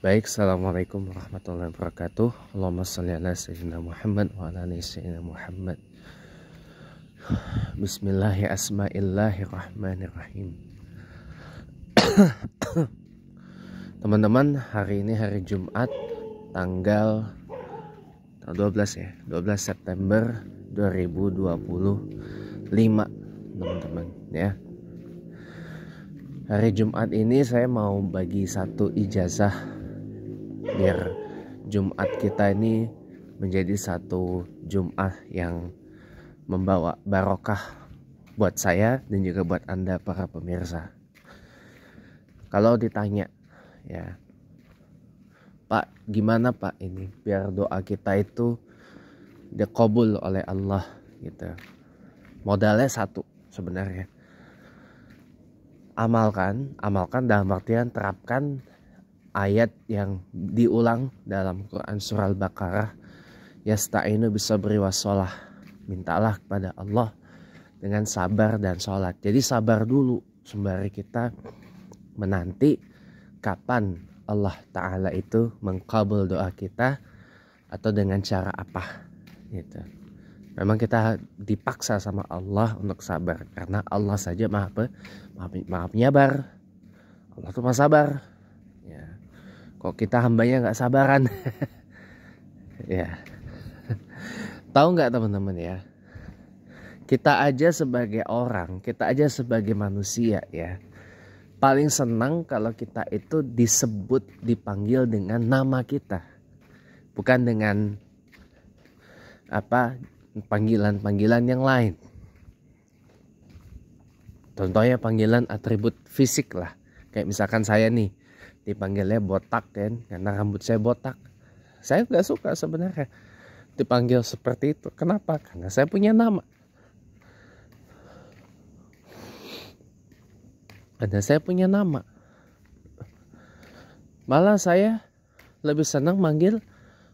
Baik, assalamualaikum warahmatullahi wabarakatuh. Allahumma sholli ala sayyidina Muhammad wa ala ali sayyidina Muhammad. Bismillahirrahmanirrahim. Teman-teman, hari ini hari Jumat tanggal 12 ya, 12 September 2025, teman-teman ya. Hari Jumat ini saya mau bagi satu ijazah biar Jumat kita ini menjadi satu Jumat yang membawa barokah buat saya dan juga buat Anda para pemirsa. Kalau ditanya ya, Pak, gimana Pak ini biar doa kita itu dikabul oleh Allah gitu. Modalnya satu sebenarnya. Amalkan dalam artian terapkan ayat yang diulang dalam Quran surah Al-Baqarah, yasta'inu bisabri wassalah, mintalah kepada Allah dengan sabar dan sholat. Jadi sabar dulu sembari kita menanti kapan Allah Ta'ala itu mengkabul doa kita atau dengan cara apa gitu. Memang kita dipaksa sama Allah untuk sabar karena Allah saja maha penyabar. Allah tuh maha sabar ya. Kok kita hambanya nggak sabaran? Ya, tahu nggak teman-teman ya, kita aja sebagai orang, kita aja sebagai manusia ya, paling senang kalau kita itu disebut, dipanggil dengan nama kita, bukan dengan panggilan-panggilan yang lain. Contohnya panggilan atribut fisik lah, kayak misalkan saya nih dipanggilnya botak kan, karena rambut saya botak. Saya nggak suka sebenarnya dipanggil seperti itu. Kenapa? Karena saya punya nama. Ada saya punya nama. Malah saya lebih senang manggil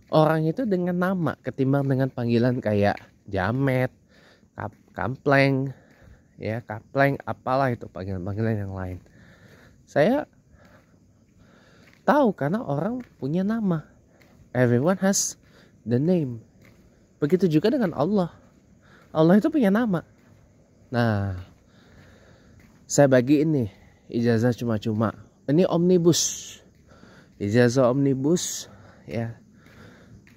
orang itu dengan nama ketimbang dengan panggilan kayak jamet, kampleng, ya kapleng, apalah itu panggilan-panggilan yang lain. Saya tahu karena orang punya nama. Everyone has the name. Begitu juga dengan Allah. Allah itu punya nama. Nah, saya bagi ini ijazah cuma-cuma. Ini omnibus. Ijazah omnibus ya.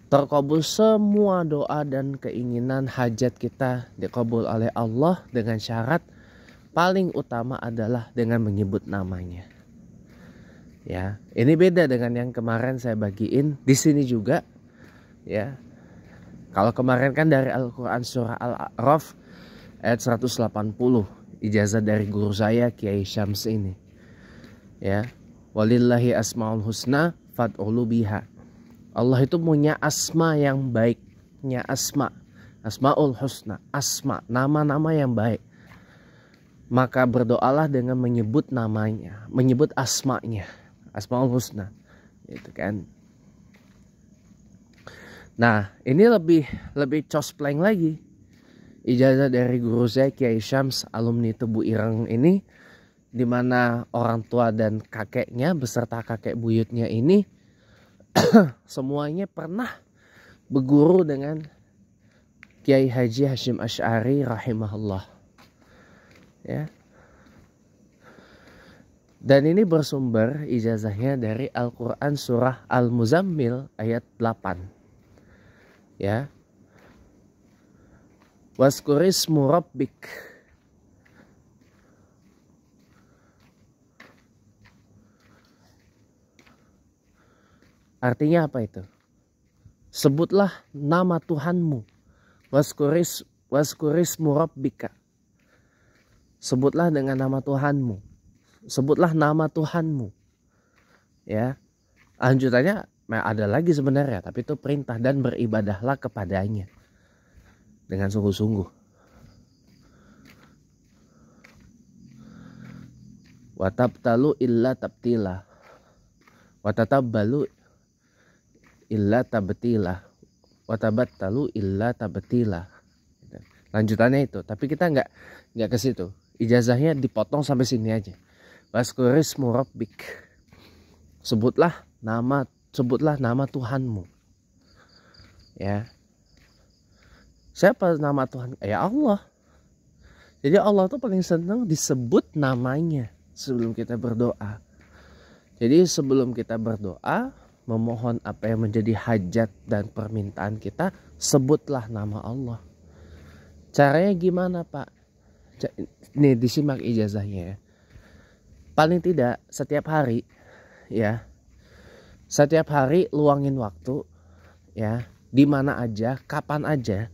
Terkabul semua doa dan keinginan hajat kita dikabul oleh Allah dengan syarat paling utama adalah dengan menyebut namanya. Ya, ini beda dengan yang kemarin saya bagiin di sini juga ya. Kalau kemarin kan dari Al-Quran surah Al-A'raf ayat 180, ijazah dari guru saya Kiai Syams ini. Ya, walillahi asmaul husna fad'ulu biha. Allah itu punya asma yang baik, punya asmaul husna, asma, nama-nama yang baik. Maka berdoalah dengan menyebut namanya, menyebut asmanya. Asmaul husna itu kan. Nah, ini lebih cospleng lagi. Ijazah dari guru saya Kiai Syams, alumni Tebu Ireng ini, di mana orang tua dan kakeknya beserta kakek buyutnya ini semuanya pernah berguru dengan Kiai Haji Hashim Asy'ari rahimahullah. Ya. Dan ini bersumber ijazahnya dari Al-Quran surah Al-Muzammil ayat 8. Ya. Waskurismu rabbik. Artinya apa itu? Sebutlah nama Tuhanmu. Waskurismu rabbika. Sebutlah dengan nama Tuhanmu. Sebutlah nama Tuhanmu. Ya. Lanjutannya ada lagi sebenarnya, tapi itu perintah, dan beribadahlah kepadanya dengan sungguh-sungguh. Watabtalu illa tabtila. Watatabbalu illa tabtila. Watabattalu illa tabtila. Lanjutannya itu, tapi kita nggak ke situ. Ijazahnya dipotong sampai sini aja. Waskurismu rabbik. Sebutlah sebutlah nama Tuhanmu. Ya. Siapa nama Tuhan? Ya Allah. Jadi Allah tuh paling senang disebut namanya sebelum kita berdoa. Jadi sebelum kita berdoa, memohon apa yang menjadi hajat dan permintaan kita, sebutlah nama Allah. Caranya gimana, Pak? Nih disimak ijazahnya ya. Paling tidak setiap hari ya. Setiap hari luangin waktu ya, di mana aja, kapan aja.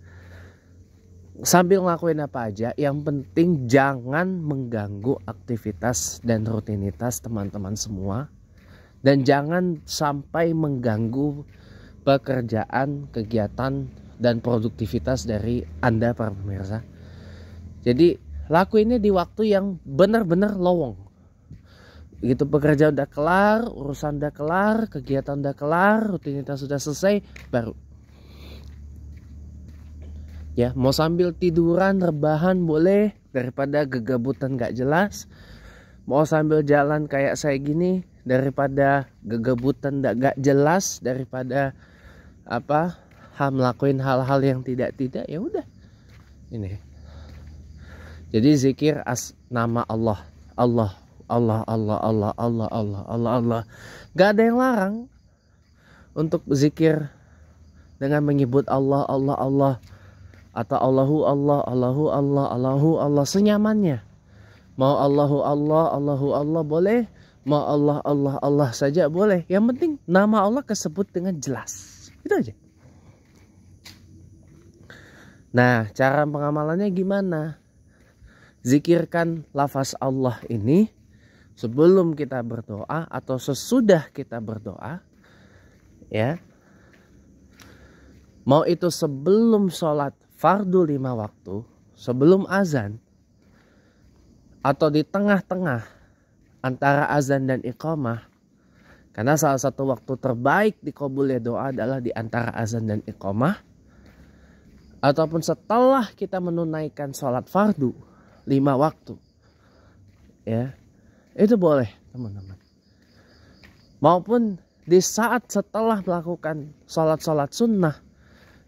Sambil ngelakuin apa aja, yang penting jangan mengganggu aktivitas dan rutinitas teman-teman semua. Dan jangan sampai mengganggu pekerjaan, kegiatan, dan produktivitas dari Anda para pemirsa. Jadi lakuinnya di waktu yang benar-benar lowong. Begitu pekerjaan udah kelar, urusan udah kelar, kegiatan udah kelar, rutinitas sudah selesai, baru. Ya, mau sambil tiduran, rebahan boleh, daripada gegabutan gak jelas. Mau sambil jalan kayak saya gini, daripada gegabutan gak jelas, daripada melakukan hal-hal yang tidak ya udah. Ini. Jadi zikir nama Allah. Allah. Gak ada yang larang untuk zikir dengan menyebut Allah atau Allahu Allah senyamannya. Mau Allahu Allah boleh, mau Allah saja boleh. Yang penting nama Allah kesebut dengan jelas. Itu aja. Nah, cara pengamalannya gimana? Zikirkan lafaz Allah ini sebelum kita berdoa atau sesudah kita berdoa, ya. Mau itu sebelum sholat fardu 5 waktu, sebelum azan, atau di tengah-tengah antara azan dan iqamah. Karena salah satu waktu terbaik dikabulnya doa adalah di antara azan dan iqamah. Ataupun setelah kita menunaikan sholat fardu 5 waktu. Ya. Itu boleh teman-teman. Maupun di saat setelah melakukan sholat-sholat sunnah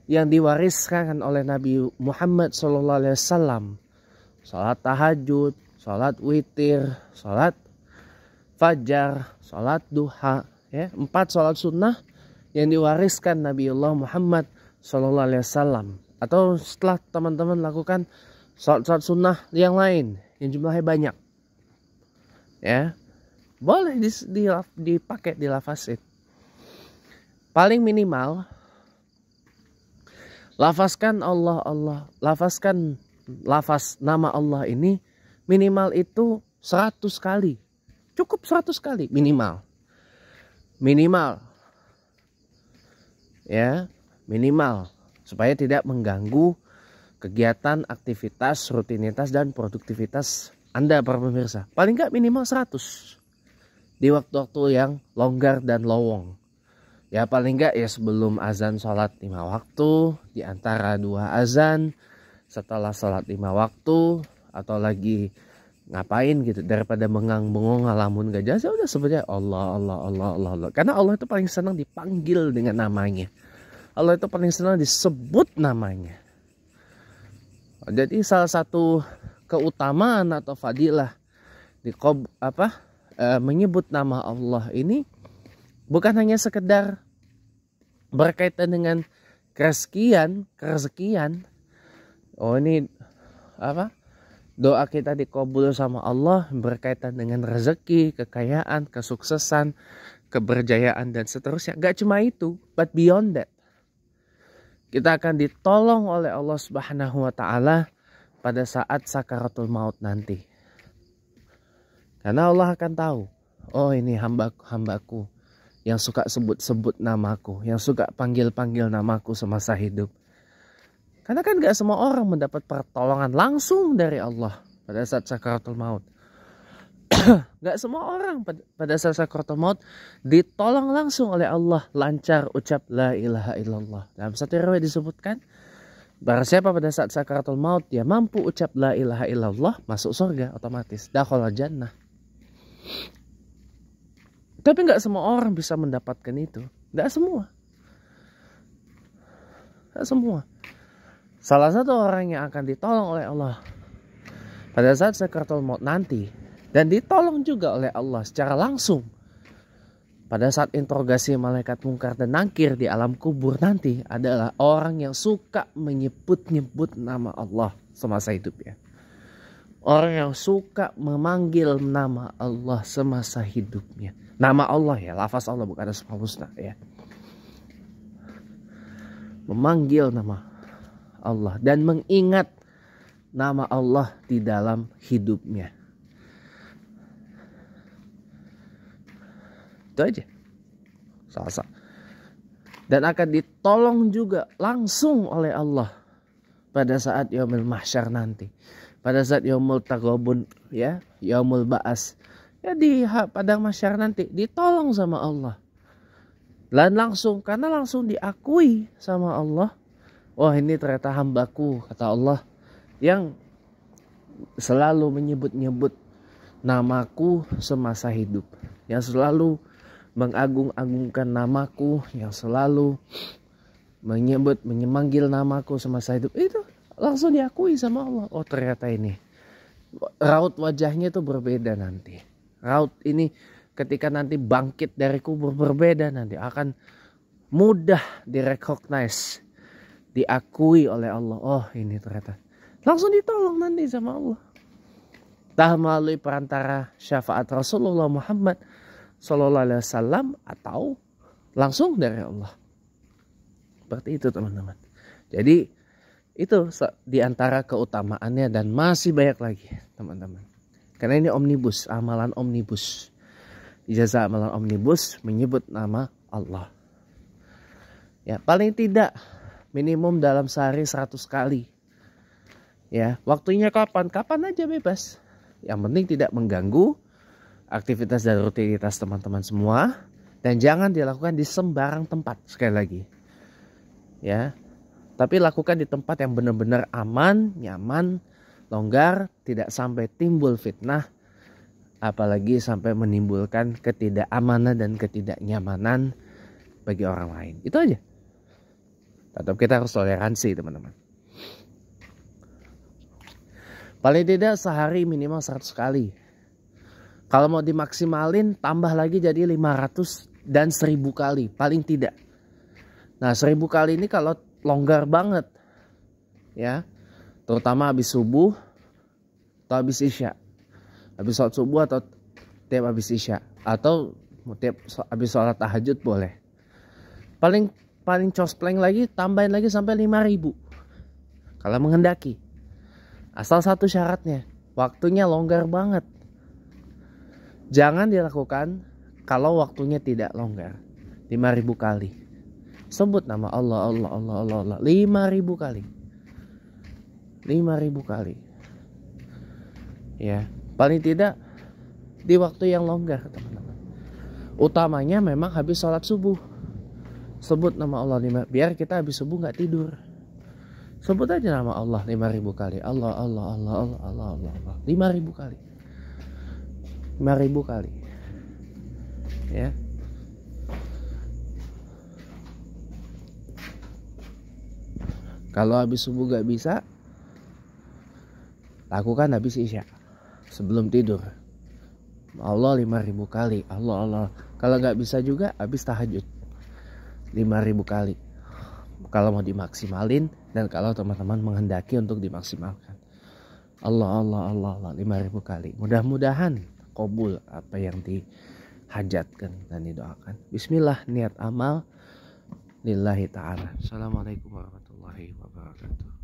yang diwariskan oleh Nabi Muhammad SAW. Sholat tahajud, sholat witir, sholat fajar, sholat duha. Ya, 4 sholat sunnah yang diwariskan Nabiullah Muhammad SAW. Atau setelah teman-teman lakukan sholat-sholat sunnah yang lain yang jumlahnya banyak. Ya, boleh dipakai, dilafazin. Paling minimal lafazkan lafazkan lafaz nama Allah ini minimal itu 100 kali. Cukup 100 kali minimal. Ya, minimal supaya tidak mengganggu kegiatan, aktivitas, rutinitas dan produktivitas Anda para pemirsa. Paling nggak minimal 100 di waktu-waktu yang longgar dan lowong. Ya paling nggak ya sebelum azan sholat 5 waktu, di antara 2 azan, setelah sholat 5 waktu, atau lagi ngapain gitu, daripada mengang-bengong ngalamun gak jelas, ya udah sebutnya Allah. Karena Allah itu paling senang dipanggil dengan namanya. Allah itu paling senang disebut namanya. Jadi salah satu keutamaan atau fadilah menyebut nama Allah ini bukan hanya sekedar berkaitan dengan kerezekian. Oh ini doa kita dikabul sama Allah berkaitan dengan rezeki, kekayaan, kesuksesan, keberjayaan dan seterusnya. Gak cuma itu, but beyond that. Kita akan ditolong oleh Allah Subhanahu wa taala pada saat sakaratul maut nanti. Karena Allah akan tahu, oh ini hambaku yang suka sebut-sebut namaku, yang suka panggil-panggil namaku semasa hidup. Karena kan gak semua orang mendapat pertolongan langsung dari Allah pada saat sakaratul maut. Gak semua orang pada saat sakaratul maut ditolong langsung oleh Allah, lancar ucap la ilaha illallah. Dalam satu riwayat disebutkan, barang siapa pada saat sakaratul maut dia mampu ucap la ilaha illallah, masuk surga otomatis, dakhala jannah. Tapi nggak semua orang bisa mendapatkan itu. Nggak semua. Nggak semua. Salah satu orang yang akan ditolong oleh Allah pada saat sakaratul maut nanti, dan ditolong juga oleh Allah secara langsung pada saat interogasi malaikat mungkar dan nakir di alam kubur nanti, adalah orang yang suka menyebut-nyebut nama Allah semasa hidupnya. Orang yang suka memanggil nama Allah semasa hidupnya. Nama Allah ya, lafaz Allah, bukan asmaul husna ya. Memanggil nama Allah dan mengingat nama Allah di dalam hidupnya. Itu aja. Salsa. Dan akan ditolong juga langsung oleh Allah pada saat yaumul mahsyar nanti. Pada saat yaumul taghabun ya, yaumul ba'as. Ya di padang mahsyar nanti ditolong sama Allah. Dan langsung, karena langsung diakui sama Allah. Wah, ini ternyata hambaku, kata Allah, yang selalu menyebut-nyebut namaku semasa hidup. Yang selalu mengagung-agungkan namaku, yang selalu memanggil namaku semasa hidup. Itu langsung diakui sama Allah. Oh, ternyata ini raut wajahnya itu berbeda nanti. Raut ini ketika nanti bangkit dari kubur berbeda nanti, akan mudah direcognize, diakui oleh Allah. Oh, ini ternyata langsung ditolong nanti sama Allah. Entah melalui perantara syafaat Rasulullah Muhammad Sallallahu Alaihi Wasallam atau langsung dari Allah. Seperti itu teman-teman. Jadi itu diantara keutamaannya, dan masih banyak lagi teman-teman. Karena ini omnibus, amalan omnibus. Ijazah amalan omnibus menyebut nama Allah. Ya, paling tidak minimum dalam sehari 100 kali. Ya, waktunya kapan? Kapan aja bebas. Yang penting tidak mengganggu aktivitas dan rutinitas teman-teman semua, dan jangan dilakukan di sembarang tempat, sekali lagi. Ya. Tapi lakukan di tempat yang benar-benar aman, nyaman, longgar, tidak sampai timbul fitnah, apalagi sampai menimbulkan ketidakamanan dan ketidaknyamanan bagi orang lain. Itu aja. Tetap kita harus toleransi teman-teman. Paling tidak sehari minimal 100 kali. Kalau mau dimaksimalin tambah lagi jadi 500 dan 1000 kali paling tidak. Nah 1000 kali ini kalau longgar banget ya, terutama habis subuh atau habis isya, habis sholat subuh atau tiap habis isya, atau tiap habis sholat tahajud boleh. Paling cospleng lagi, tambahin lagi sampai 5000 kalau menghendaki. Asal satu syaratnya, waktunya longgar banget. Jangan dilakukan kalau waktunya tidak longgar. 5000 kali. Sebut nama Allah, Allah, Allah, Allah, Allah. 5000 kali. 5000 kali. Ya, paling tidak di waktu yang longgar, teman-teman. Utamanya memang habis sholat subuh. Sebut nama Allah biar kita habis subuh nggak tidur. Sebut aja nama Allah 5000 kali. Allah, Allah, Allah, Allah, Allah, Allah, Allah. 5000 kali. 5000 kali. Ya. Kalau habis subuh gak bisa, lakukan habis isya, sebelum tidur. Allah 5000 kali. Allah, Allah. Kalau gak bisa juga habis tahajud 5000 kali. Kalau mau dimaksimalin, dan kalau teman-teman menghendaki untuk dimaksimalkan. Allah, Allah, Allah, Allah 5000 kali. Mudah-mudahan qabul apa yang dihajatkan dan didoakan. Bismillah, niat amal lillahi ta'ala. Assalamualaikum warahmatullahi wabarakatuh.